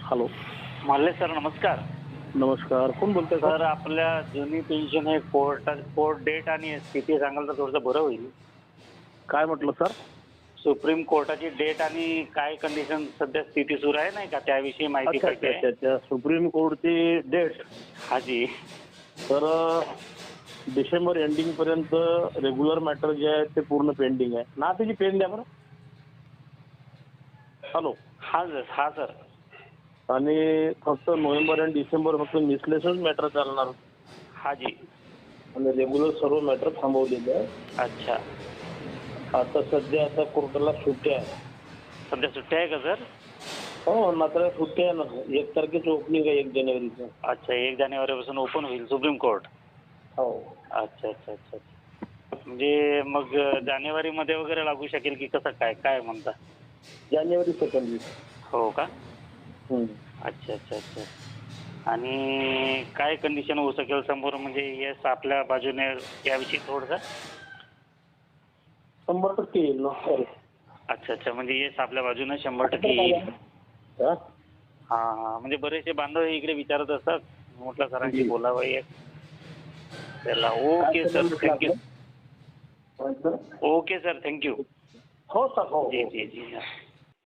Hello. मानले sir नमस्कार. नमस्कार. कोण बोलतोय सर सर? आपल्या जुनी पेन्शन हे कोर्ट डेट आणि स्थिती सांगाल तर थोडंसं बरं होईल. काय म्हटलं सर? सुप्रीम कोर्टाची डेट आणि काय कंडिशन सध्या स्थिती सुरू आहे नाही का त्याविषयी माहिती अच्छा अच्छा पाहिजे. अच्छा अच्छा. सुप्रीम कोर्टची डेट हा जी. तर डिसेंबर एंडिंग पर्यंत रेग्युलर मॅटर जे आहे ते पूर्ण पेंडिंग आहे ना. त्याची पेन द्या बरं. हॅलो. हा सर. आणि फक्त नोव्हेंबर आणि डिसेंबर फक्त मिसलेशन्स मॅटर चालणार हा जी. आणि रेग्युलर सर्व मॅटर थांबवलेले आहे. अच्छा. आता सध्या कोर्टाला सुट्ट्या आहे. सध्या सुट्ट्या आहे का सर? हो मात्र सुट्ट्या आहे ना. 1 तारखेचं ओपनिंग आहे 1 जानेवारीचं. अच्छा 1 जानेवारीपासून ओपन होईल सुप्रीम कोर्ट. हो. अच्छा अच्छा अच्छा अच्छा. म्हणजे मग जानेवारीमध्ये वगैरे लागू शकेल की कसं काय काय म्हणता? जानेवारी 2nd वीक. हो का? अच्छा अच्छा अच्छा. आणि काय कंडिशन होऊ शकेल समोर म्हणजे येस आपल्या बाजूने याविषयी थोडंसं. 100% येईल ना. सॉरी. अच्छा अच्छा म्हणजे येस आपल्या बाजूने 100% येईल. हा? हां हां म्हणजे बरेचसे बांधव इकडे विचारत असतात. म्हटलं सरांशी बोलावं एक. त्याला okay sir thank you. Okay sir thank you. हो सर. हो जी हो. जी जी.